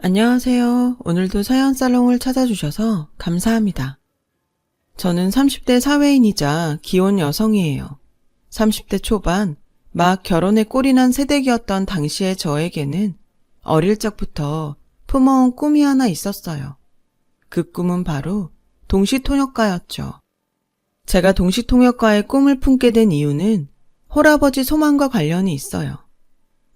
안녕하세요. 오늘도 사연살롱을 찾아주셔서 감사합니다. 저는 30대 사회인이자 기혼 여성이에요. 30대 초반, 막 결혼에 꼴이 난 새댁이었던 당시의 저에게는 어릴 적부터 품어온 꿈이 하나 있었어요. 그 꿈은 바로 동시통역가였죠. 제가 동시통역가의 꿈을 품게 된 이유는 홀아버지 소망과 관련이 있어요.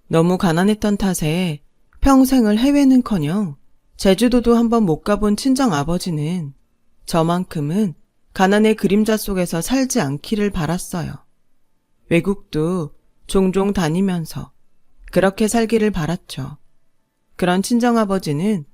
너무 가난했던 탓에 평생을 해외는커녕 제주도도 한번 못 가본 친정 아버지는 저만큼은 가난의 그림자 속에서 살지 않기를 바랐어요. 외국도 종종 다니면서 그렇게 살기를 바랐죠. 그런 친정아버지는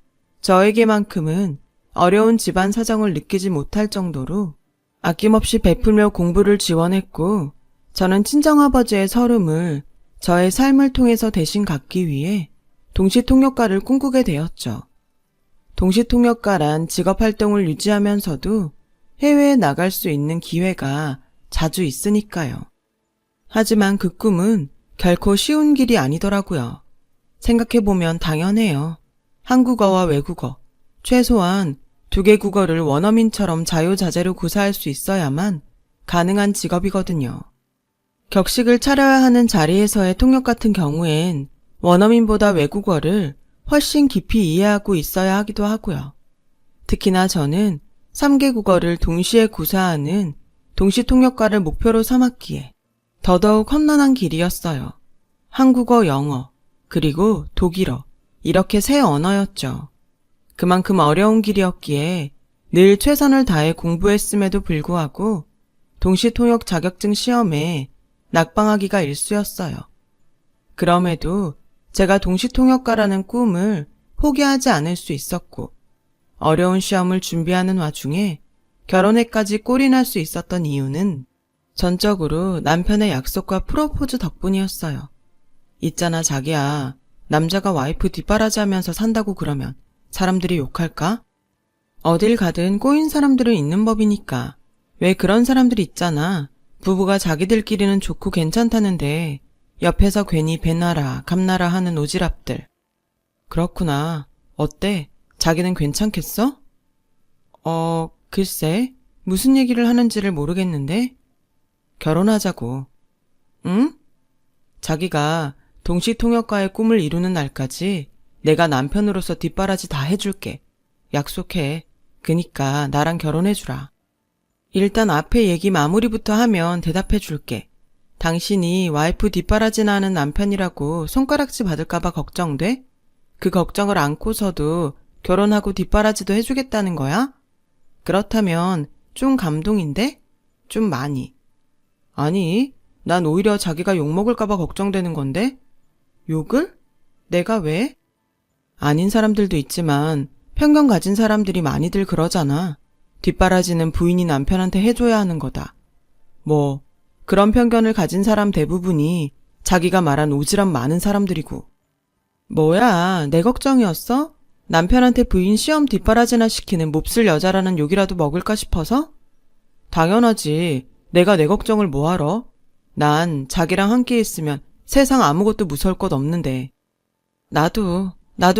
저에게만큼은 어려운 집안 사정을 느끼지 못할 정도로 아낌없이 베풀며 공부를 지원했고, 저는 친정아버지의 서름을 저의 삶을 통해서 대신 갚기 위해 동시통역가를 꿈꾸게 되었죠. 동시통역가란 직업활동을 유지하면서도 해외에 나갈 수 있는 기회가 자주 있으니까요. 하지만 그 꿈은 결코 쉬운 길이 아니더라고요. 생각해보면 당연해요. 한국어와 외국어, 최소한 2개 국어를 원어민처럼 자유자재로 구사할 수 있어야만 가능한 직업이거든요. 격식을 차려야 하는 자리에서의 통역 같은 경우엔 원어민보다 외국어를 훨씬 깊이 이해하고 있어야 하기도 하고요. 특히나 저는 3개 국어를 동시에 구사하는 동시통역가를 목표로 삼았기에 더더욱 험난한 길이었어요. 한국어, 영어, 그리고 독일어, 이렇게 3언어였죠. 그만큼 어려운 길이었기에 늘 최선을 다해 공부했음에도 불구하고 동시통역 자격증 시험에 낙방하기가 일쑤였어요. 그럼에도 제가 동시통역가라는 꿈을 포기하지 않을 수 있었고, 어려운 시험을 준비하는 와중에 결혼에까지 꼴이 날 수 있었던 이유는 전적으로 남편의 약속과 프로포즈 덕분이었어요. 있잖아 자기야, 남자가 와이프 뒷바라지 하면서 산다고 그러면 사람들이 욕할까? 어딜 가든 꼬인 사람들은 있는 법이니까. 왜 그런 사람들이 있잖아. 부부가 자기들끼리는 좋고 괜찮다는데 옆에서 괜히 배나라 감나라 하는 오지랖들. 그렇구나. 어때? 자기는 괜찮겠어? 글쎄, 무슨 얘기를 하는지를 모르겠는데? 결혼하자고. 응? 자기가 동시통역가의 꿈을 이루는 날까지 내가 남편으로서 뒷바라지 다 해줄게. 약속해. 그니까 나랑 결혼해주라. 일단 앞에 얘기 마무리부터 하면 대답해줄게. 당신이 와이프 뒷바라지나 하는 남편이라고 손가락질 받을까봐 걱정돼? 그 걱정을 안고서도 결혼하고 뒷바라지도 해주겠다는 거야? 그렇다면 좀 감동인데? 좀 많이. 아니, 난 오히려 자기가 욕먹을까봐 걱정되는 건데? 욕을? 내가 왜? 아닌 사람들도 있지만 편견 가진 사람들이 많이들 그러잖아. 뒷바라지는 부인이 남편한테 해줘야 하는 거다. 뭐 그런 편견을 가진 사람 대부분이 자기가 말한 오지랖 많은 사람들이고. 뭐야, 내 걱정이었어? 남편한테 부인 시험 뒷바라지나 시키는 몹쓸 여자라는 욕이라도 먹을까 싶어서? 당연하지. 내가 내 걱정을 뭐하러? 난 자기랑 함께 있으면 세상 아무것도 무서울 것 없는데. 나도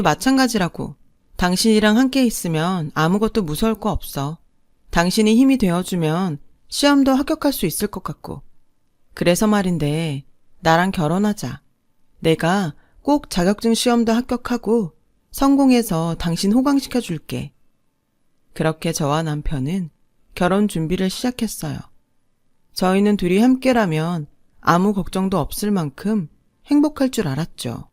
마찬가지라고. 당신이랑 함께 있으면 아무것도 무서울 거 없어. 당신이 힘이 되어주면 시험도 합격할 수 있을 것 같고. 그래서 말인데, 나랑 결혼하자. 내가 꼭 자격증 시험도 합격하고 성공해서 당신 호강시켜줄게. 그렇게 저와 남편은 결혼 준비를 시작했어요. 저희는 둘이 함께라면 아무 걱정도 없을 만큼 행복할 줄 알았죠.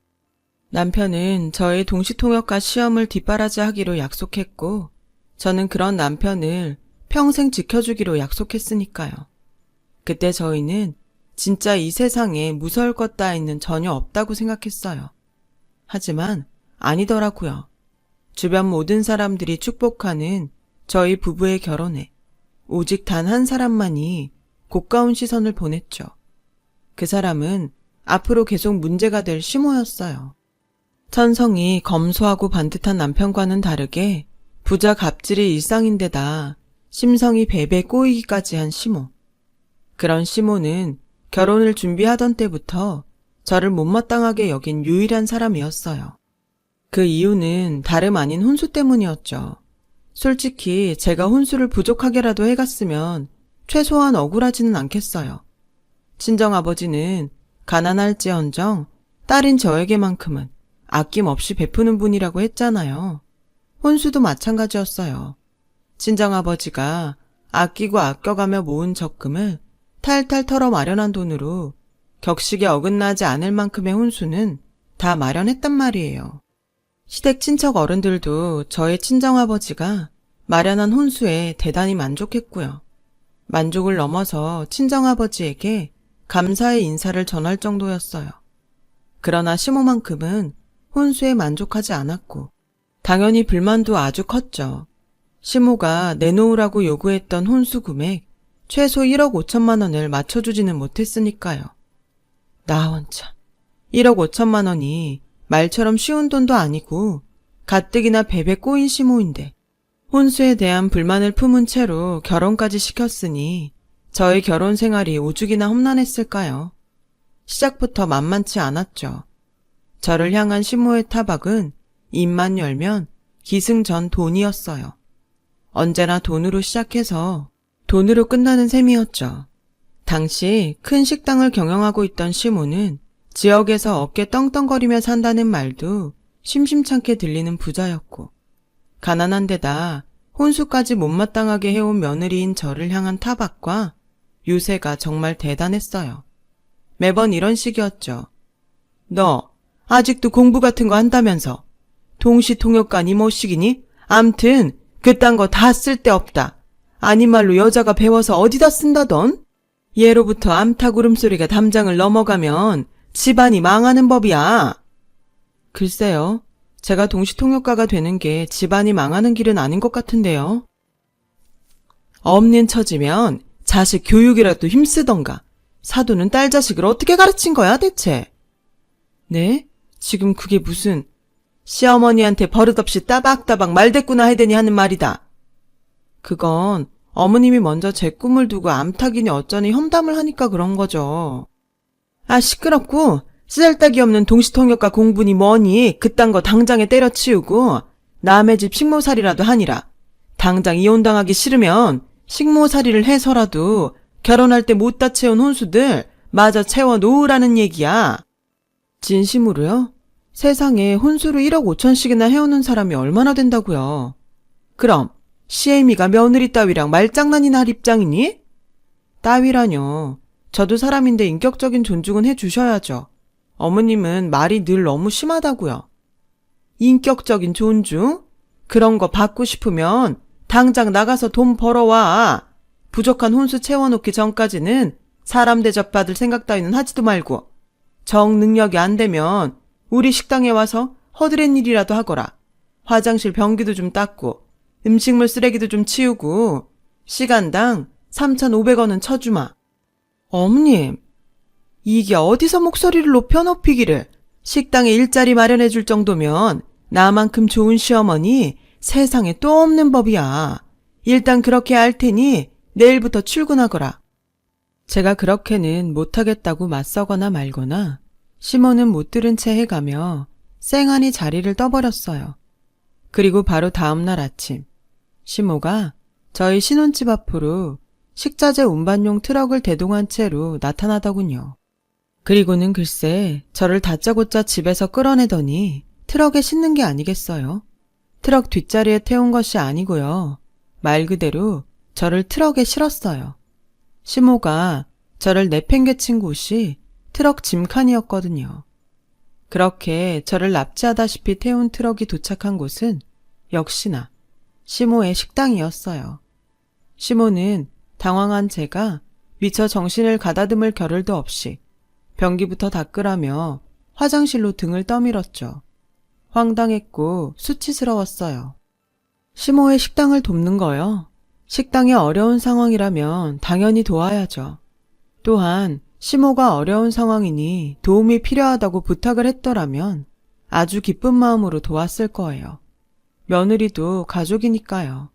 남편은 저의 동시통역가 시험을 뒷바라지 하기로 약속했고, 저는 그런 남편을 평생 지켜주기로 약속했으니까요. 그때 저희는 진짜 이 세상에 무서울 것 따위는 전혀 없다고 생각했어요. 하지만 아니더라고요. 주변 모든 사람들이 축복하는 저희 부부의 결혼에 오직 단 한 사람만이 고가운 시선을 보냈죠. 그 사람은 앞으로 계속 문제가 될 시모였어요. 천성이 검소하고 반듯한 남편과는 다르게 부자 갑질이 일상인데다 심성이 베베 꼬이기까지 한 시모. 그런 시모는 결혼을 준비하던 때부터 저를 못마땅하게 여긴 유일한 사람이었어요. 그 이유는 다름 아닌 혼수 때문이었죠. 솔직히 제가 혼수를 부족하게라도 해갔으면 최소한 억울하지는 않겠어요. 친정아버지는 가난할지언정 딸인 저에게만큼은 아낌없이 베푸는 분이라고 했잖아요. 혼수도 마찬가지였어요. 친정아버지가 아끼고 아껴가며 모은 적금을 탈탈 털어 마련한 돈으로 격식에 어긋나지 않을 만큼의 혼수는 다 마련했단 말이에요. 시댁 친척 어른들도 저의 친정아버지가 마련한 혼수에 대단히 만족했고요. 만족을 넘어서 친정아버지에게 감사의 인사를 전할 정도였어요. 그러나 시모만큼은 혼수에 만족하지 않았고 당연히 불만도 아주 컸죠. 시모가 내놓으라고 요구했던 혼수 금액 최소 1억 5천만 원을 맞춰주지는 못했으니까요. 나 원참 1억 5천만 원이 말처럼 쉬운 돈도 아니고 가뜩이나 베베 꼬인 시모인데 혼수에 대한 불만을 품은 채로 결혼까지 시켰으니 저의 결혼 생활이 오죽이나 험난했을까요? 시작부터 만만치 않았죠. 저를 향한 시모의 타박은 입만 열면 기승전돈이었어요. 언제나 돈으로 시작해서 돈으로 끝나는 셈이었죠. 당시 큰 식당을 경영하고 있던 시모는 지역에서 어깨 떵떵거리며 산다는 말도 심심찮게 들리는 부자였고 가난한 데다 혼수까지 못마땅하게 해온 며느리인 저를 향한 타박과 유세가 정말 대단했어요. 매번 이런 식이었죠. 너 아직도 공부 같은 거 한다면서 동시통역관이 뭐시기니? 암튼 그딴 거 다 쓸데없다. 아닌 말로 여자가 배워서 어디다 쓴다던? 예로부터 암탉 울음소리가 담장을 넘어가면 집안이 망하는 법이야. 글쎄요. 제가 동시통역가가 되는 게 집안이 망하는 길은 아닌 것 같은데요. 없는 처지면 자식 교육이라도 힘쓰던가. 사돈은 딸 자식을 어떻게 가르친 거야 대체? 네? 지금 그게 무슨 시어머니한테 버릇없이 따박따박 말대꾸나 해대니 하는 말이다. 그건 어머님이 먼저 제 꿈을 두고 암탉이니 어쩌니 험담을 하니까 그런 거죠. 아 시끄럽고 쓰잘데기 없는 동시통역과 공부니 뭐니 그딴 거 당장에 때려치우고 남의 집 식모살이라도 하니라. 당장 이혼당하기 싫으면 식모살이를 해서라도 결혼할 때 못다 채운 혼수들 마저 채워놓으라는 얘기야. 진심으로요? 세상에 혼수를 1억 5천씩이나 해오는 사람이 얼마나 된다고요. 그럼 시애미가 며느리 따위랑 말장난이나 할 입장이니? 따위라뇨. 저도 사람인데 인격적인 존중은 해주셔야죠. 어머님은 말이 늘 너무 심하다고요. 인격적인 존중? 그런 거 받고 싶으면 당장 나가서 돈 벌어와. 부족한 혼수 채워놓기 전까지는 사람 대접받을 생각 따위는 하지도 말고 정 능력이 안 되면 우리 식당에 와서 허드렛 일이라도 하거라. 화장실 변기도 좀 닦고 음식물 쓰레기도 좀 치우고 시간당 3,500원은 쳐주마. 어머님, 이게 어디서 목소리를 높이기를. 식당에 일자리 마련해 줄 정도면 나만큼 좋은 시어머니 세상에 또 없는 법이야. 일단 그렇게 할 테니 내일부터 출근하거라. 제가 그렇게는 못하겠다고 맞서거나 말거나 시모는 못 들은 채 해가며 쌩하니 자리를 떠버렸어요. 그리고 바로 다음날 아침 시모가 저희 신혼집 앞으로 식자재 운반용 트럭을 대동한 채로 나타나더군요. 그리고는 글쎄 저를 다짜고짜 집에서 끌어내더니 트럭에 싣는 게 아니겠어요. 트럭 뒷자리에 태운 것이 아니고요. 말 그대로 저를 트럭에 실었어요. 시모가 저를 내팽개친 곳이 트럭 짐칸이었거든요. 그렇게 저를 납치하다시피 태운 트럭이 도착한 곳은 역시나 시모의 식당이었어요. 시모는 당황한 제가 미처 정신을 가다듬을 겨를도 없이 변기부터 닦으라며 화장실로 등을 떠밀었죠. 황당했고 수치스러웠어요. 시모의 식당을 돕는 거요. 식당이 어려운 상황이라면 당연히 도와야죠. 또한 시모가 어려운 상황이니 도움이 필요하다고 부탁을 했더라면 아주 기쁜 마음으로 도왔을 거예요. 며느리도 가족이니까요.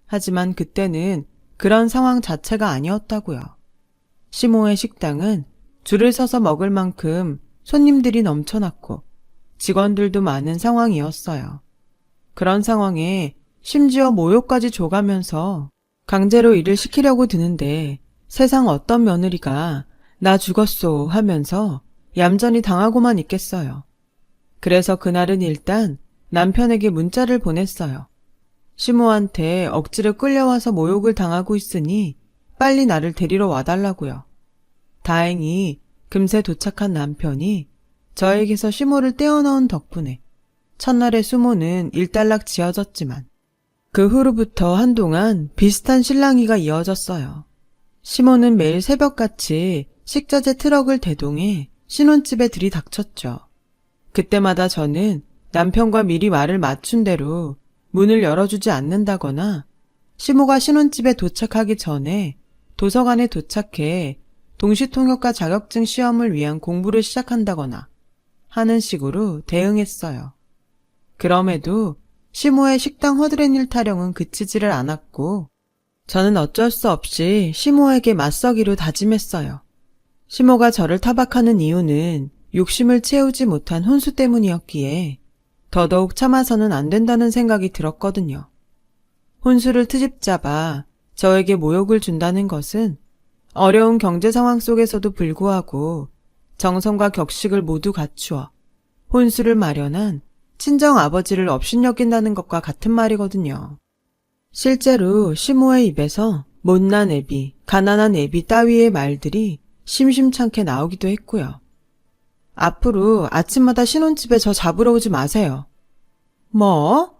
하지만 그때는 그런 상황 자체가 아니었다고요. 시모의 식당은 줄을 서서 먹을 만큼 손님들이 넘쳐났고 직원들도 많은 상황이었어요. 그런 상황에 심지어 모욕까지 줘가면서 강제로 일을 시키려고 드는데 세상 어떤 며느리가 나 죽었소 하면서 얌전히 당하고만 있겠어요. 그래서 그날은 일단 남편에게 문자를 보냈어요. 시모한테 억지로 끌려와서 모욕을 당하고 있으니 빨리 나를 데리러 와달라고요. 다행히 금세 도착한 남편이 저에게서 시모를 떼어넣은 덕분에 첫날의 수모는 일단락 지어졌지만 그 후로부터 한동안 비슷한 실랑이가 이어졌어요. 시모는 매일 새벽같이 식자재 트럭을 대동해 신혼집에 들이닥쳤죠. 그때마다 저는 남편과 미리 말을 맞춘 대로 문을 열어주지 않는다거나 시모가 신혼집에 도착하기 전에 도서관에 도착해 동시통역과 자격증 시험을 위한 공부를 시작한다거나 하는 식으로 대응했어요. 그럼에도 시모의 식당 허드렛일 타령은 그치지를 않았고 저는 어쩔 수 없이 시모에게 맞서기로 다짐했어요. 시모가 저를 타박하는 이유는 욕심을 채우지 못한 혼수 때문이었기에 더더욱 참아서는 안 된다는 생각이 들었거든요. 혼수를 트집잡아 저에게 모욕을 준다는 것은 어려운 경제 상황 속에서도 불구하고 정성과 격식을 모두 갖추어 혼수를 마련한 친정 아버지를 업신여긴다는 것과 같은 말이거든요. 실제로 시모의 입에서 못난 애비, 가난한 애비 따위의 말들이 심심찮게 나오기도 했고요. 앞으로 아침마다 신혼집에 저 잡으러 오지 마세요. 뭐?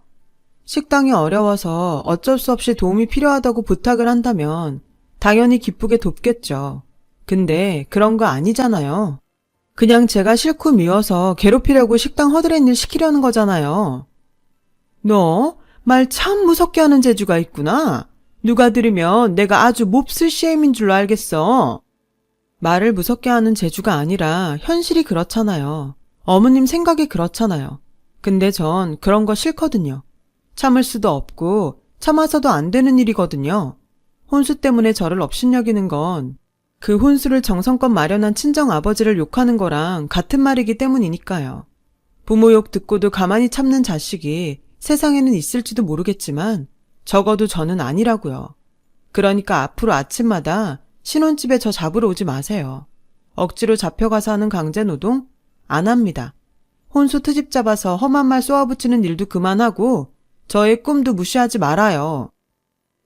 식당이 어려워서 어쩔 수 없이 도움이 필요하다고 부탁을 한다면 당연히 기쁘게 돕겠죠. 근데 그런 거 아니잖아요. 그냥 제가 싫고 미워서 괴롭히려고 식당 허드렛일 시키려는 거잖아요. 너 말 참 무섭게 하는 재주가 있구나. 누가 들으면 내가 아주 몹쓸 시엠인 줄로 알겠어. 말을 무섭게 하는 재주가 아니라 현실이 그렇잖아요. 어머님 생각이 그렇잖아요. 근데 전 그런 거 싫거든요. 참을 수도 없고 참아서도 안 되는 일이거든요. 혼수 때문에 저를 업신여기는 건 그 혼수를 정성껏 마련한 친정아버지를 욕하는 거랑 같은 말이기 때문이니까요. 부모 욕 듣고도 가만히 참는 자식이 세상에는 있을지도 모르겠지만 적어도 저는 아니라고요. 그러니까 앞으로 아침마다 신혼집에 저 잡으러 오지 마세요. 억지로 잡혀가서 하는 강제노동? 안 합니다. 혼수 트집 잡아서 험한 말 쏘아붙이는 일도 그만하고 저의 꿈도 무시하지 말아요.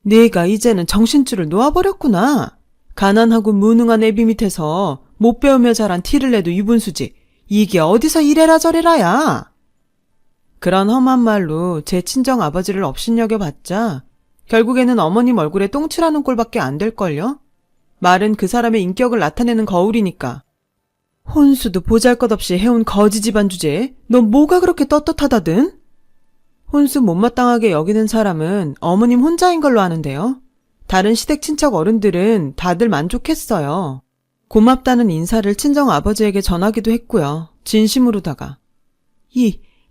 네가 이제는 정신줄을 놓아버렸구나. 가난하고 무능한 애비 밑에서 못 배우며 자란 티를 내도 유분수지. 이게 어디서 이래라 저래라야. 그런 험한 말로 제 친정 아버지를 업신여겨봤자 결국에는 어머님 얼굴에 똥칠하는 꼴밖에 안 될걸요? 말은 그 사람의 인격을 나타내는 거울이니까. 혼수도 보잘것없이 해온 거지 집안 주제에 넌 뭐가 그렇게 떳떳하다든? 혼수 못마땅하게 여기는 사람은 어머님 혼자인 걸로 아는데요. 다른 시댁 친척 어른들은 다들 만족했어요. 고맙다는 인사를 친정 아버지에게 전하기도 했고요. 진심으로다가.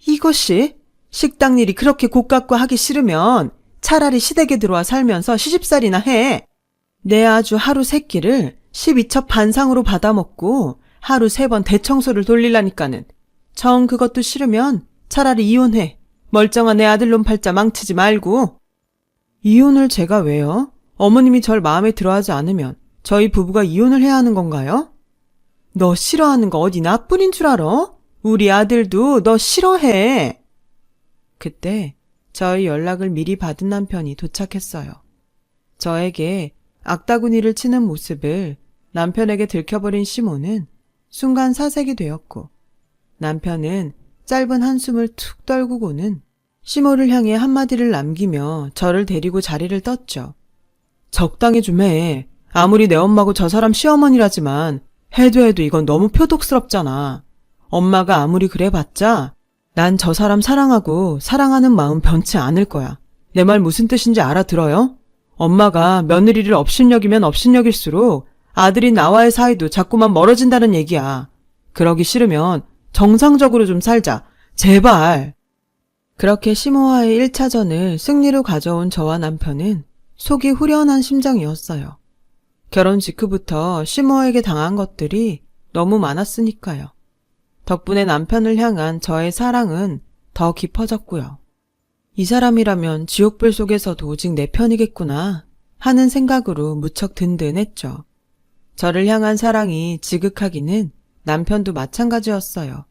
이것이 식당 일이 그렇게 고깝고 하기 싫으면 차라리 시댁에 들어와 살면서 시집살이나 해. 내 아주 하루 세 끼를 12첩 반상으로 받아먹고 하루 3번 대청소를 돌리라니까는. 정 그것도 싫으면 차라리 이혼해. 멀쩡한 내 아들놈 팔자 망치지 말고. 이혼을 제가 왜요? 어머님이 절 마음에 들어하지 않으면 저희 부부가 이혼을 해야 하는 건가요? 너 싫어하는 거 어디 나뿐인 줄 알아? 우리 아들도 너 싫어해. 그때 저희 연락을 미리 받은 남편이 도착했어요. 저에게 악다구니를 치는 모습을 남편에게 들켜버린 시모는 순간 사색이 되었고 남편은 짧은 한숨을 툭 떨구고는 시모를 향해 한마디를 남기며 저를 데리고 자리를 떴죠. 적당히 좀 해. 아무리 내 엄마고 저 사람 시어머니라지만 해도 이건 너무 표독스럽잖아. 엄마가 아무리 그래봤자 난 저 사람 사랑하고 사랑하는 마음 변치 않을 거야. 내 말 무슨 뜻인지 알아들어요? 엄마가 며느리를 업신여기면 업신여길수록 아들이 나와의 사이도 자꾸만 멀어진다는 얘기야. 그러기 싫으면 정상적으로 좀 살자. 제발. 그렇게 시모와의 1차전을 승리로 가져온 저와 남편은 속이 후련한 심정이었어요. 결혼 직후부터 시모에게 당한 것들이 너무 많았으니까요. 덕분에 남편을 향한 저의 사랑은 더 깊어졌고요. 이 사람이라면 지옥불 속에서도 오직 내 편이겠구나 하는 생각으로 무척 든든했죠. 저를 향한 사랑이 지극하기는 남편도 마찬가지였어요.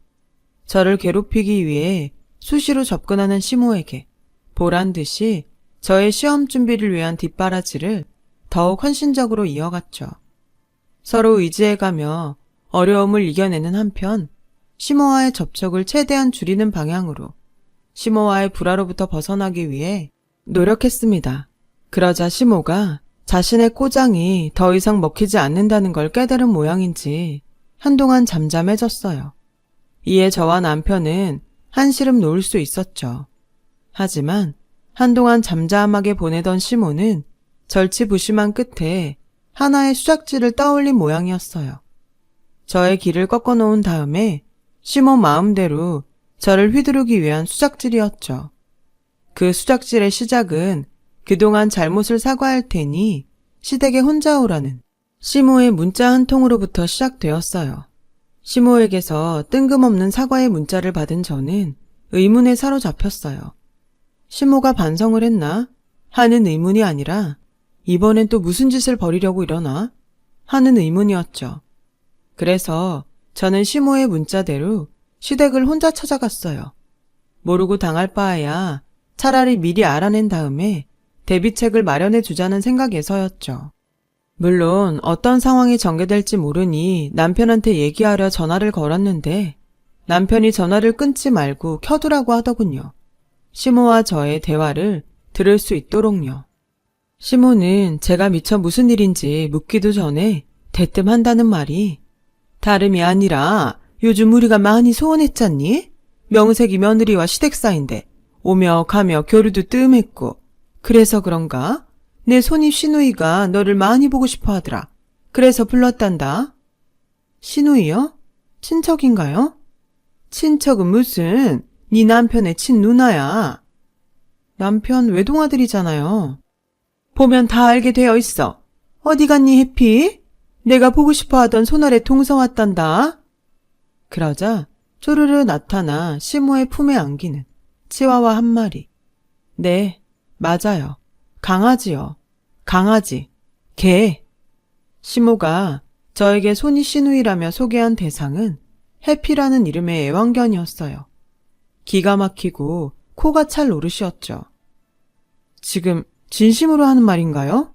저를 괴롭히기 위해 수시로 접근하는 시모에게 보란듯이 저의 시험 준비를 위한 뒷바라지를 더욱 헌신적으로 이어갔죠. 서로 의지해가며 어려움을 이겨내는 한편 시모와의 접촉을 최대한 줄이는 방향으로 시모와의 불화로부터 벗어나기 위해 노력했습니다. 그러자 시모가 자신의 꼬장이 더 이상 먹히지 않는다는 걸 깨달은 모양인지 한동안 잠잠해졌어요. 이에 저와 남편은 한시름 놓을 수 있었죠. 하지만 한동안 잠잠하게 보내던 시모는 절치부심한 끝에 하나의 수작질을 떠올린 모양이었어요. 저의 길을 꺾어놓은 다음에 시모 마음대로 저를 휘두르기 위한 수작질이었죠. 그 수작질의 시작은 그동안 잘못을 사과할 테니 시댁에 혼자 오라는 시모의 문자 한 통으로부터 시작되었어요. 시모에게서 뜬금없는 사과의 문자를 받은 저는 의문에 사로잡혔어요. 시모가 반성을 했나? 하는 의문이 아니라 이번엔 또 무슨 짓을 벌이려고 이러나? 하는 의문이었죠. 그래서 저는 시모의 문자대로 시댁을 혼자 찾아갔어요. 모르고 당할 바에야 차라리 미리 알아낸 다음에 대비책을 마련해 주자는 생각에서였죠. 물론 어떤 상황이 전개될지 모르니 남편한테 얘기하려 전화를 걸었는데 남편이 전화를 끊지 말고 켜두라고 하더군요. 시모와 저의 대화를 들을 수 있도록요. 시모는 제가 미처 무슨 일인지 묻기도 전에 대뜸 한다는 말이 다름이 아니라 요즘 우리가 많이 소원했잖니? 명색이 며느리와 시댁사인데 오며 가며 교류도 뜸했고 그래서 그런가? 내 손이 시누이가 너를 많이 보고 싶어 하더라. 그래서 불렀단다. 시누이요? 친척인가요? 친척은 무슨 네 남편의 친누나야. 남편 외동아들이잖아요. 보면 다 알게 되어 있어. 어디 갔니 해피? 내가 보고 싶어 하던 손아래 동서 왔단다. 그러자 쪼르르 나타나 시모의 품에 안기는 치와와 한 마리. 네, 맞아요. 강아지요. 강아지. 개. 시모가 저에게 손이 시누이라며 소개한 대상은 해피라는 이름의 애완견이었어요. 기가 막히고 코가 찰 노릇이었죠. 지금 진심으로 하는 말인가요?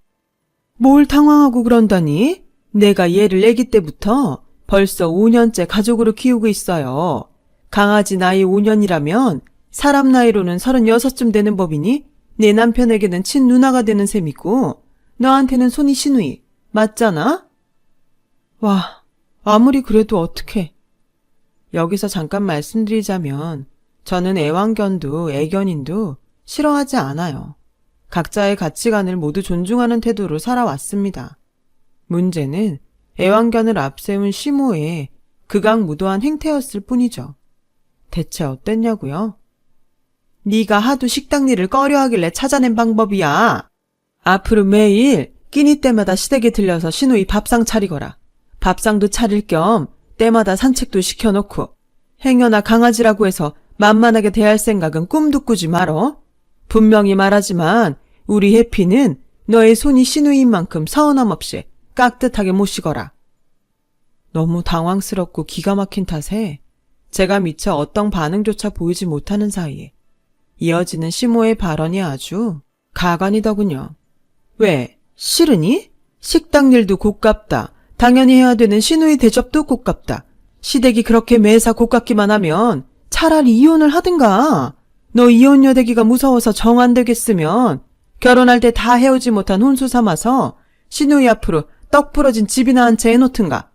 뭘 당황하고 그런다니? 내가 얘를 아기 때부터 벌써 5년째 가족으로 키우고 있어요. 강아지 나이 5년이라면 사람 나이로는 36쯤 되는 법이니 내 남편에게는 친누나가 되는 셈이고 너한테는 손이 시누이 맞잖아? 와, 아무리 그래도 어떡해. 여기서 잠깐 말씀드리자면 저는 애완견도 애견인도 싫어하지 않아요. 각자의 가치관을 모두 존중하는 태도로 살아왔습니다. 문제는 애완견을 앞세운 시모의 극악무도한 행태였을 뿐이죠. 대체 어땠냐고요? 네가 하도 식당 일을 꺼려하길래 찾아낸 방법이야. 앞으로 매일 끼니 때마다 시댁에 들려서 시누이 밥상 차리거라. 밥상도 차릴 겸 때마다 산책도 시켜놓고 행여나 강아지라고 해서 만만하게 대할 생각은 꿈도 꾸지 말어. 분명히 말하지만 우리 해피는 너의 손이 시누이인 만큼 서운함 없이 깍듯하게 모시거라. 너무 당황스럽고 기가 막힌 탓에 제가 미처 어떤 반응조차 보이지 못하는 사이에 이어지는 시모의 발언이 아주 가관이더군요. 왜? 싫으니? 식당 일도 곱깝다. 당연히 해야 되는 시누이 대접도 곱깝다. 시댁이 그렇게 매사 곱깝기만 하면 차라리 이혼을 하든가. 너 이혼 여대기가 무서워서 정 안 되겠으면 결혼할 때 다 해오지 못한 혼수 삼아서 시누이 앞으로 떡 부러진 집이나 한 채 해놓든가.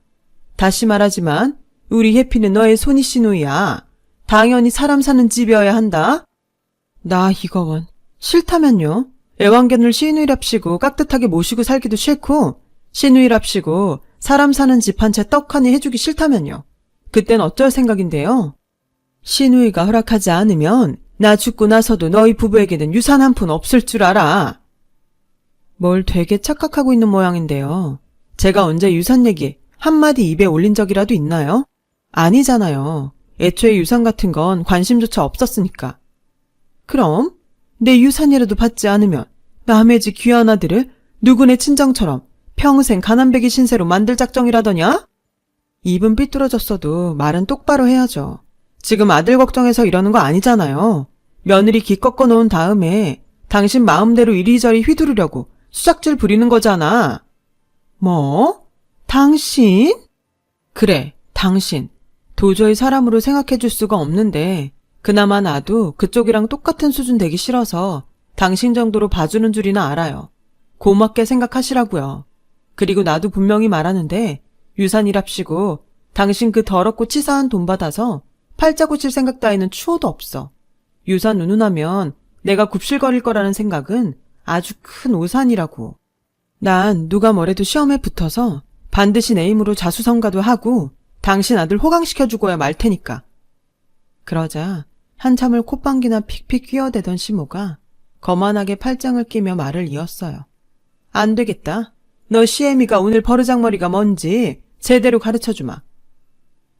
다시 말하지만 우리 해피는 너의 손이 시누이야. 당연히 사람 사는 집이어야 한다. 나 이거원 싫다면요. 애완견을 시누이랍시고 깍듯하게 모시고 살기도 싫고 시누이랍시고 사람 사는 집 한 채 떡 하니 해주기 싫다면요. 그땐 어쩔 생각인데요. 시누이가 허락하지 않으면 나 죽고 나서도 너희 부부에게는 유산 한 푼 없을 줄 알아. 뭘 되게 착각하고 있는 모양인데요. 제가 언제 유산 얘기 한마디 입에 올린 적이라도 있나요? 아니잖아요. 애초에 유산 같은 건 관심조차 없었으니까. 그럼 내 유산이라도 받지 않으면 남의 집 귀한 아들을 누구네 친정처럼 평생 가난배기 신세로 만들 작정이라더냐? 입은 삐뚤어졌어도 말은 똑바로 해야죠. 지금 아들 걱정해서 이러는 거 아니잖아요. 며느리 기 꺾어 놓은 다음에 당신 마음대로 이리저리 휘두르려고 수작질 부리는 거잖아. 뭐? 당신? 그래, 당신. 도저히 사람으로 생각해 줄 수가 없는데 그나마 나도 그쪽이랑 똑같은 수준 되기 싫어서 당신 정도로 봐주는 줄이나 알아요. 고맙게 생각하시라고요. 그리고 나도 분명히 말하는데 유산이랍시고 당신 그 더럽고 치사한 돈 받아서 팔자 고칠 생각 따위는 추호도 없어. 유산 운운하면 내가 굽실거릴 거라는 생각은 아주 큰 오산이라고. 난 누가 뭐래도 시험에 붙어서 반드시 내 힘으로 자수성가도 하고 당신 아들 호강시켜 주고야 말 테니까. 그러자 한참을 콧방귀나 픽픽 끼어대던 시모가 거만하게 팔짱을 끼며 말을 이었어요. 안 되겠다. 너 시애미가 오늘 버르장머리가 뭔지 제대로 가르쳐주마.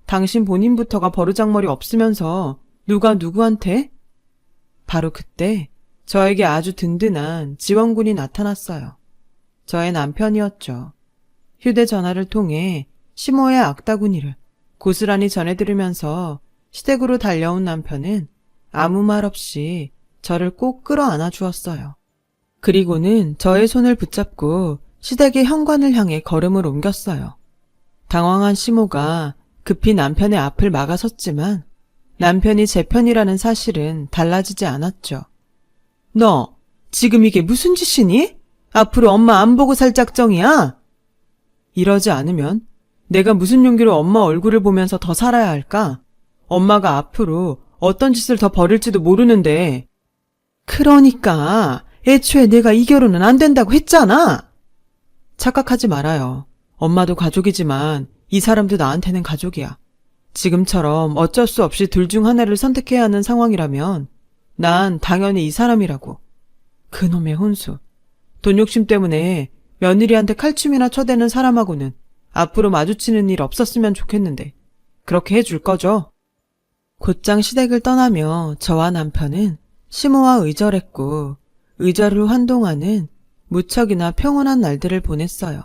당신 본인부터가 버르장머리 없으면서 누가 누구한테? 바로 그때 저에게 아주 든든한 지원군이 나타났어요. 저의 남편이었죠. 휴대전화를 통해 시모의 악다구니를 고스란히 전해들으면서 시댁으로 달려온 남편은 아무 말 없이 저를 꼭 끌어안아 주었어요. 그리고는 저의 손을 붙잡고 시댁의 현관을 향해 걸음을 옮겼어요. 당황한 시모가 급히 남편의 앞을 막아섰지만 남편이 제 편이라는 사실은 달라지지 않았죠. 너 지금 이게 무슨 짓이니? 앞으로 엄마 안 보고 살 작정이야? 이러지 않으면 내가 무슨 용기로 엄마 얼굴을 보면서 더 살아야 할까? 엄마가 앞으로 어떤 짓을 더 벌일지도 모르는데. 그러니까 애초에 내가 이 결혼은 안 된다고 했잖아. 착각하지 말아요. 엄마도 가족이지만 이 사람도 나한테는 가족이야. 지금처럼 어쩔 수 없이 둘 중 하나를 선택해야 하는 상황이라면 난 당연히 이 사람이라고. 그놈의 혼수. 돈 욕심 때문에 며느리한테 칼춤이나 쳐대는 사람하고는 앞으로 마주치는 일 없었으면 좋겠는데 그렇게 해줄 거죠? 곧장 시댁을 떠나며 저와 남편은 시모와 의절했고 의절 후 한동안은 무척이나 평온한 날들을 보냈어요.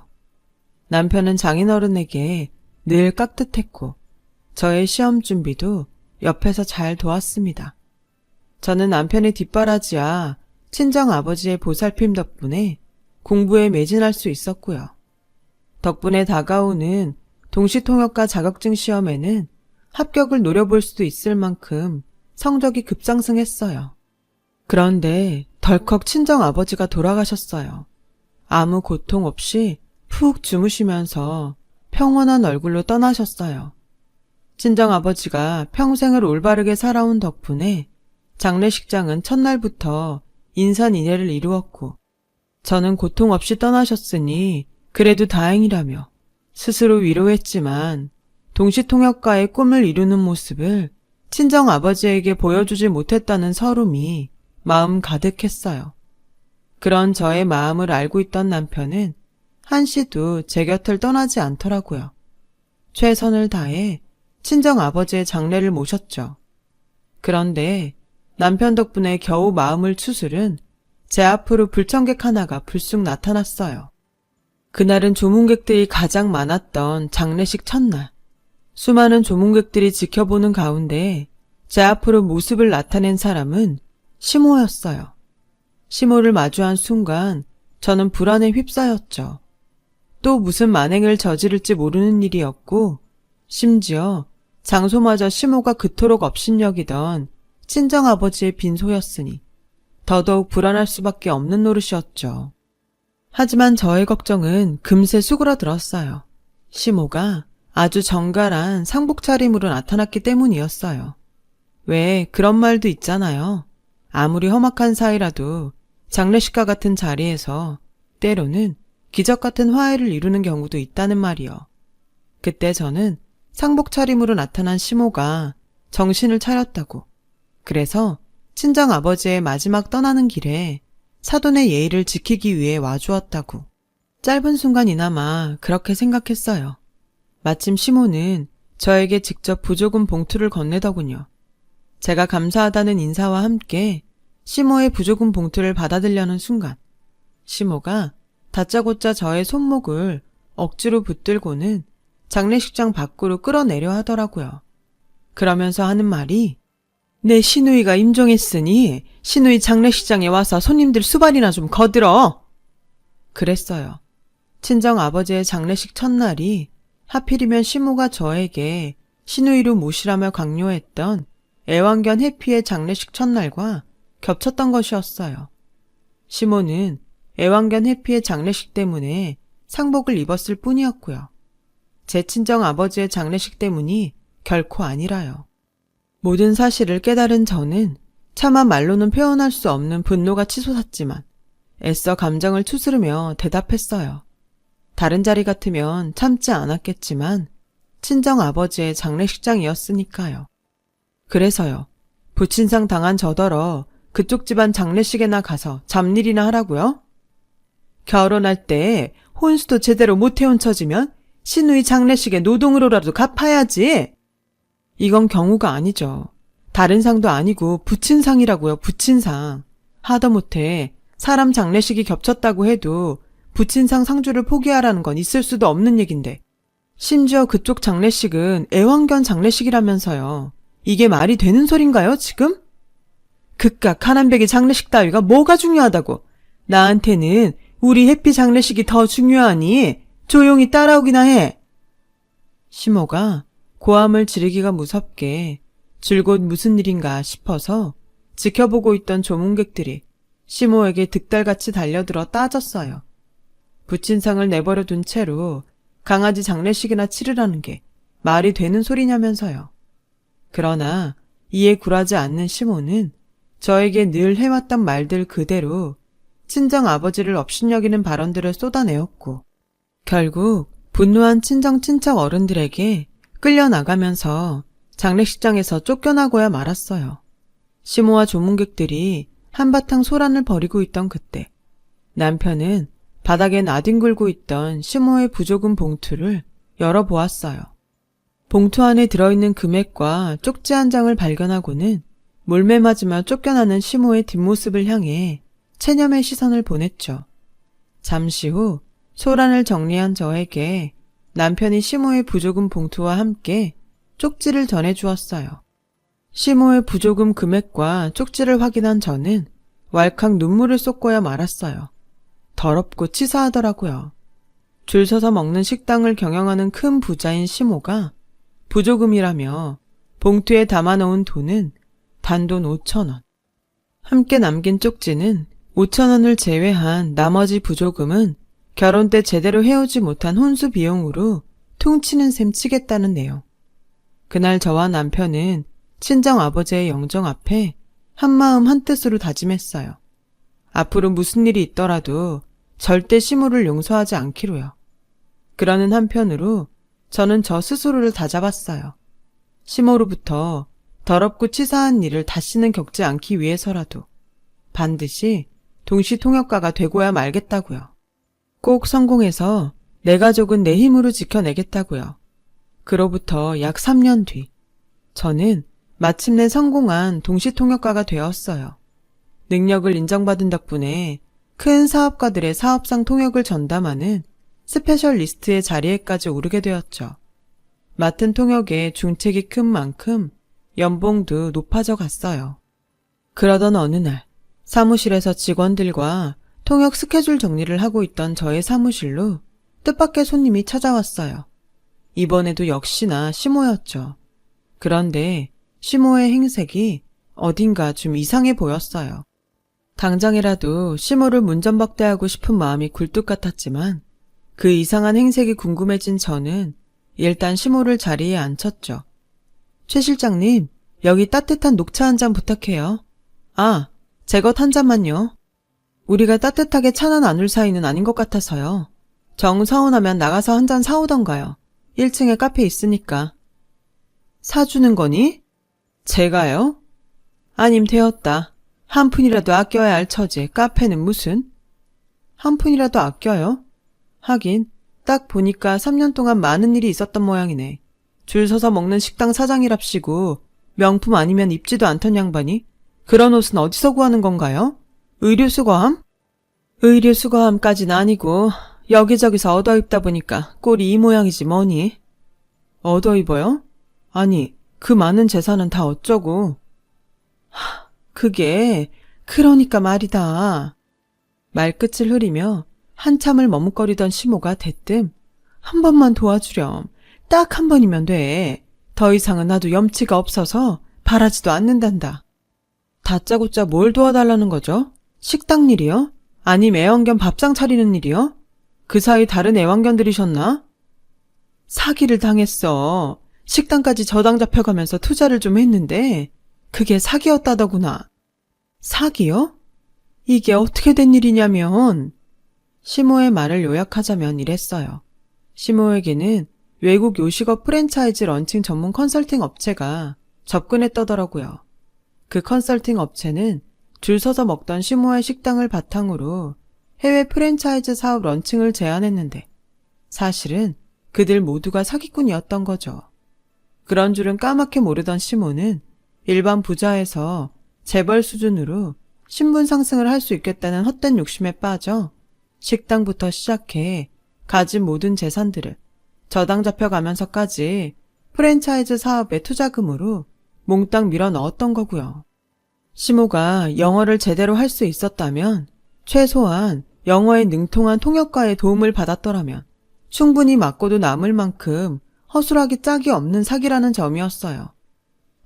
남편은 장인어른에게 늘 깍듯했고 저의 시험 준비도 옆에서 잘 도왔습니다. 저는 남편의 뒷바라지와 친정아버지의 보살핌 덕분에 공부에 매진할 수 있었고요. 덕분에 다가오는 동시통역과 자격증 시험에는 합격을 노려볼 수도 있을 만큼 성적이 급상승했어요. 그런데 덜컥 친정아버지가 돌아가셨어요. 아무 고통 없이 푹 주무시면서 평온한 얼굴로 떠나셨어요. 친정아버지가 평생을 올바르게 살아온 덕분에 장례식장은 첫날부터 인산인해를 이루었고 저는 고통 없이 떠나셨으니 그래도 다행이라며 스스로 위로했지만 동시통역가의 꿈을 이루는 모습을 친정아버지에게 보여주지 못했다는 서름이 마음 가득했어요. 그런 저의 마음을 알고 있던 남편은 한시도 제 곁을 떠나지 않더라고요. 최선을 다해 친정아버지의 장례를 모셨죠. 그런데 남편 덕분에 겨우 마음을 추스른 제 앞으로 불청객 하나가 불쑥 나타났어요. 그날은 조문객들이 가장 많았던 장례식 첫날. 수많은 조문객들이 지켜보는 가운데 제 앞으로 모습을 나타낸 사람은 시모였어요. 시모를 마주한 순간 저는 불안에 휩싸였죠. 또 무슨 만행을 저지를지 모르는 일이었고 심지어 장소마저 시모가 그토록 업신여기던 친정아버지의 빈소였으니 더더욱 불안할 수밖에 없는 노릇이었죠. 하지만 저의 걱정은 금세 수그러들었어요. 시모가 아주 정갈한 상복 차림으로 나타났기 때문이었어요. 왜 그런 말도 있잖아요. 아무리 험악한 사이라도 장례식과 같은 자리에서 때로는 기적 같은 화해를 이루는 경우도 있다는 말이요. 그때 저는 상복 차림으로 나타난 시모가 정신을 차렸다고. 그래서 친정아버지의 마지막 떠나는 길에 사돈의 예의를 지키기 위해 와주었다고. 짧은 순간이나마 그렇게 생각했어요. 마침 시모는 저에게 직접 부조금 봉투를 건네더군요. 제가 감사하다는 인사와 함께 시모의 부조금 봉투를 받아들려는 순간 시모가 다짜고짜 저의 손목을 억지로 붙들고는 장례식장 밖으로 끌어내려 하더라고요. 그러면서 하는 말이 내 시누이가 임종했으니 시누이 장례식장에 와서 손님들 수발이나 좀 거들어. 그랬어요. 친정 아버지의 장례식 첫날이 하필이면 시모가 저에게 시누이로 모시라며 강요했던 애완견 해피의 장례식 첫날과 겹쳤던 것이었어요. 시모는 애완견 해피의 장례식 때문에 상복을 입었을 뿐이었고요. 제 친정 아버지의 장례식 때문이 결코 아니라요. 모든 사실을 깨달은 저는 차마 말로는 표현할 수 없는 분노가 치솟았지만 애써 감정을 추스르며 대답했어요. 다른 자리 같으면 참지 않았겠지만 친정 아버지의 장례식장이었으니까요. 그래서요. 부친상 당한 저더러 그쪽 집안 장례식에나 가서 잡일이나 하라고요? 결혼할 때 혼수도 제대로 못 해온 처지면 시누이 장례식에 노동으로라도 갚아야지. 이건 경우가 아니죠. 다른 상도 아니고 부친상이라고요. 부친상. 하다못해 사람 장례식이 겹쳤다고 해도 부친상 상주를 포기하라는 건 있을 수도 없는 얘긴데 심지어 그쪽 장례식은 애완견 장례식이라면서요. 이게 말이 되는 소린가요, 지금? 그깟 가난배기 장례식 따위가 뭐가 중요하다고. 나한테는 우리 해피 장례식이 더 중요하니 조용히 따라오기나 해. 시모가 고함을 지르기가 무섭게 줄곧 무슨 일인가 싶어서 지켜보고 있던 조문객들이 시모에게 득달같이 달려들어 따졌어요. 부친상을 내버려 둔 채로 강아지 장례식이나 치르라는 게 말이 되는 소리냐면서요. 그러나 이에 굴하지 않는 시모는 저에게 늘 해왔던 말들 그대로 친정 아버지를 업신여기는 발언들을 쏟아내었고 결국 분노한 친정 친척 어른들에게 끌려나가면서 장례식장에서 쫓겨나고야 말았어요. 시모와 조문객들이 한바탕 소란을 벌이고 있던 그때 남편은 바닥에 나뒹굴고 있던 시모의 부조금 봉투를 열어보았어요. 봉투 안에 들어있는 금액과 쪽지 한 장을 발견하고는 몰매 맞으며 쫓겨나는 시모의 뒷모습을 향해 체념의 시선을 보냈죠. 잠시 후 소란을 정리한 저에게 남편이 시모의 부조금 봉투와 함께 쪽지를 전해주었어요. 시모의 부조금 금액과 쪽지를 확인한 저는 왈칵 눈물을 쏟고야 말았어요. 더럽고 치사하더라고요. 줄 서서 먹는 식당을 경영하는 큰 부자인 시모가 부조금이라며 봉투에 담아놓은 돈은 단돈 5,000원. 함께 남긴 쪽지는 5,000원을 제외한 나머지 부조금은 결혼 때 제대로 해오지 못한 혼수 비용으로 퉁치는 셈 치겠다는 내용. 그날 저와 남편은 친정 아버지의 영정 앞에 한마음 한뜻으로 다짐했어요. 앞으로 무슨 일이 있더라도 절대 시모를 용서하지 않기로요. 그러는 한편으로 저는 저 스스로를 다잡았어요. 시모로부터 더럽고 치사한 일을 다시는 겪지 않기 위해서라도 반드시 동시통역가가 되고야 말겠다고요. 꼭 성공해서 내 가족은 내 힘으로 지켜내겠다고요. 그로부터 약 3년 뒤 저는 마침내 성공한 동시통역가가 되었어요. 능력을 인정받은 덕분에 큰 사업가들의 사업상 통역을 전담하는 스페셜리스트의 자리에까지 오르게 되었죠. 맡은 통역의 중책이 큰 만큼 연봉도 높아져 갔어요. 그러던 어느 날 사무실에서 직원들과 통역 스케줄 정리를 하고 있던 저의 사무실로 뜻밖의 손님이 찾아왔어요. 이번에도 역시나 시모였죠. 그런데 시모의 행색이 어딘가 좀 이상해 보였어요. 당장이라도 시모를 문전박대하고 싶은 마음이 굴뚝 같았지만 그 이상한 행색이 궁금해진 저는 일단 시모를 자리에 앉혔죠. 최 실장님, 여기 따뜻한 녹차 한 잔 부탁해요. 아, 제 것 한 잔만요. 우리가 따뜻하게 차나 나눌 사이는 아닌 것 같아서요. 정 서운하면 나가서 한 잔 사오던가요. 1층에 카페 있으니까. 사주는 거니? 제가요? 아님 되었다. 한 푼이라도 아껴야 할 처지에 카페는 무슨? 한 푼이라도 아껴요? 하긴 딱 보니까 3년 동안 많은 일이 있었던 모양이네. 줄 서서 먹는 식당 사장이랍시고 명품 아니면 입지도 않던 양반이 그런 옷은 어디서 구하는 건가요? 의류수거함? 의류수거함까진 아니고 여기저기서 얻어 입다 보니까 꼴이 이 모양이지 뭐니. 얻어 입어요? 아니, 그 많은 재산은 다 어쩌고. 그게 그러니까 말이다. 말끝을 흐리며 한참을 머뭇거리던 시모가 대뜸 한 번만 도와주렴. 딱 한 번이면 돼. 더 이상은 나도 염치가 없어서 바라지도 않는단다. 다짜고짜 뭘 도와달라는 거죠? 식당 일이요? 아님 애완견 밥상 차리는 일이요? 그 사이 다른 애완견들이셨나? 사기를 당했어. 식당까지 저당 잡혀가면서 투자를 좀 했는데 그게 사기였다더구나. 사기요? 이게 어떻게 된 일이냐면 시모의 말을 요약하자면 이랬어요. 시모에게는 외국 요식업 프랜차이즈 런칭 전문 컨설팅 업체가 접근했더더라고요. 그 컨설팅 업체는 줄 서서 먹던 시모의 식당을 바탕으로 해외 프랜차이즈 사업 런칭을 제안했는데 사실은 그들 모두가 사기꾼이었던 거죠. 그런 줄은 까맣게 모르던 시모는 일반 부자에서 재벌 수준으로 신분 상승을 할 수 있겠다는 헛된 욕심에 빠져 식당부터 시작해 가진 모든 재산들을 저당 잡혀가면서까지 프랜차이즈 사업의 투자금으로 몽땅 밀어 넣었던 거고요. 시모가 영어를 제대로 할 수 있었다면 최소한 영어에 능통한 통역가의 도움을 받았더라면 충분히 맞고도 남을 만큼 허술하기 짝이 없는 사기라는 점이었어요.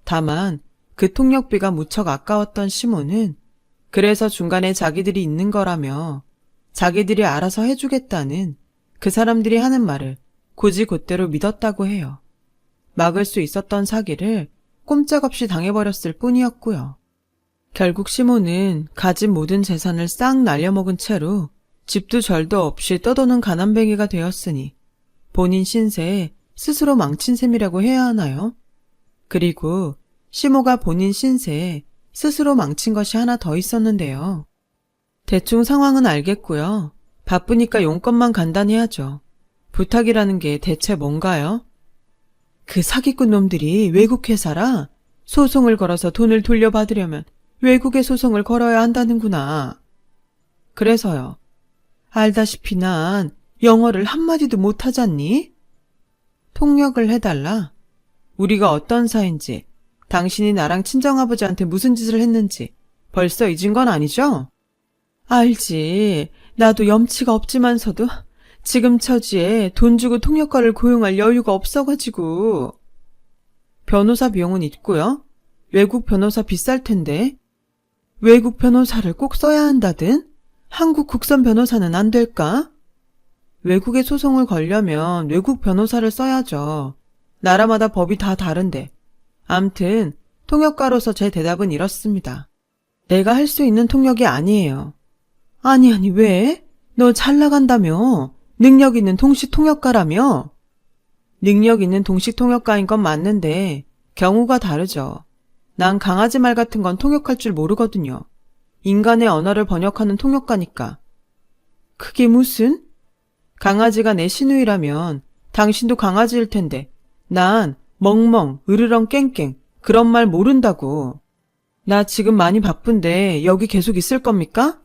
다만 그 통역비가 무척 아까웠던 시모는 그래서 중간에 자기들이 있는 거라며 자기들이 알아서 해주겠다는 그 사람들이 하는 말을 굳이 곧대로 믿었다고 해요. 막을 수 있었던 사기를 꼼짝없이 당해버렸을 뿐이었고요. 결국 시모는 가진 모든 재산을 싹 날려먹은 채로 집도 절도 없이 떠도는 가난뱅이가 되었으니 본인 신세에 스스로 망친 셈이라고 해야 하나요? 그리고 시모가 본인 신세에 스스로 망친 것이 하나 더 있었는데요. 대충 상황은 알겠고요. 바쁘니까 용건만 간단히 하죠. 부탁이라는 게 대체 뭔가요? 그 사기꾼 놈들이 외국 회사라 소송을 걸어서 돈을 돌려받으려면 외국에 소송을 걸어야 한다는구나. 그래서요. 알다시피 난 영어를 한마디도 못하잖니? 통역을 해달라. 우리가 어떤 사이인지, 당신이 나랑 친정아버지한테 무슨 짓을 했는지 벌써 잊은 건 아니죠? 알지. 나도 염치가 없지만서도 지금 처지에 돈 주고 통역가를 고용할 여유가 없어가지고. 변호사 비용은 있고요. 외국 변호사 비쌀 텐데. 외국 변호사를 꼭 써야 한다든? 한국 국선 변호사는 안 될까? 외국에 소송을 걸려면 외국 변호사를 써야죠. 나라마다 법이 다 다른데. 암튼 통역가로서 제 대답은 이렇습니다. 내가 할 수 있는 통역이 아니에요. 아니 왜? 너 잘 나간다며? 능력 있는 동시 통역가라며? 능력 있는 동시 통역가인 건 맞는데 경우가 다르죠. 난 강아지 말 같은 건 통역할 줄 모르거든요. 인간의 언어를 번역하는 통역가니까. 그게 무슨? 강아지가 내 시누이라면 당신도 강아지일 텐데 난 멍멍, 으르렁, 깽깽 그런 말 모른다고. 나 지금 많이 바쁜데 여기 계속 있을 겁니까?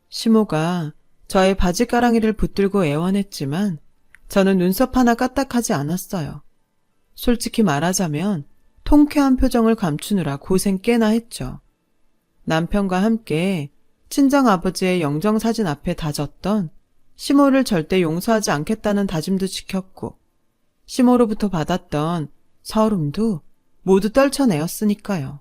시모가 저의 바지가랑이를 붙들고 애원했지만 저는 눈썹 하나 까딱하지 않았어요. 솔직히 말하자면 통쾌한 표정을 감추느라 고생 꽤나 했죠. 남편과 함께 친정아버지의 영정사진 앞에 다졌던 시모를 절대 용서하지 않겠다는 다짐도 지켰고 시모로부터 받았던 서름도 모두 떨쳐내었으니까요.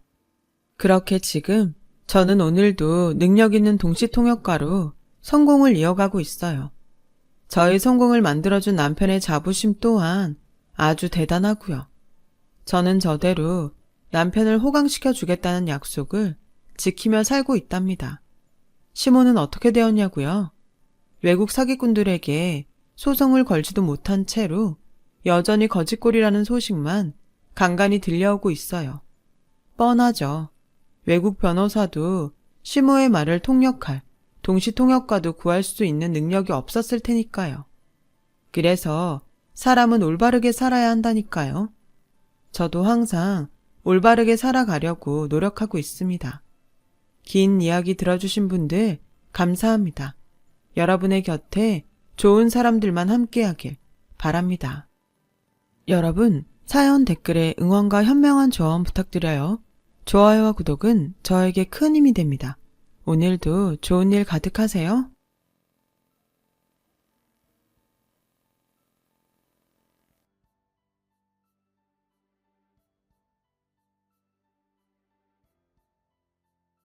그렇게 지금 저는 오늘도 능력 있는 동시통역가로 성공을 이어가고 있어요. 저의 성공을 만들어준 남편의 자부심 또한 아주 대단하고요. 저는 저대로 남편을 호강시켜 주겠다는 약속을 지키며 살고 있답니다. 시모는 어떻게 되었냐고요? 외국 사기꾼들에게 소송을 걸지도 못한 채로 여전히 거짓골이라는 소식만 간간히 들려오고 있어요. 뻔하죠. 외국 변호사도 시모의 말을 통역할 동시통역가도 구할 수 있는 능력이 없었을 테니까요. 그래서 사람은 올바르게 살아야 한다니까요. 저도 항상 올바르게 살아가려고 노력하고 있습니다. 긴 이야기 들어주신 분들 감사합니다. 여러분의 곁에 좋은 사람들만 함께하길 바랍니다. 여러분, 사연 댓글에 응원과 현명한 조언 부탁드려요. 좋아요와 구독은 저에게 큰 힘이 됩니다. 오늘도 좋은 일 가득하세요.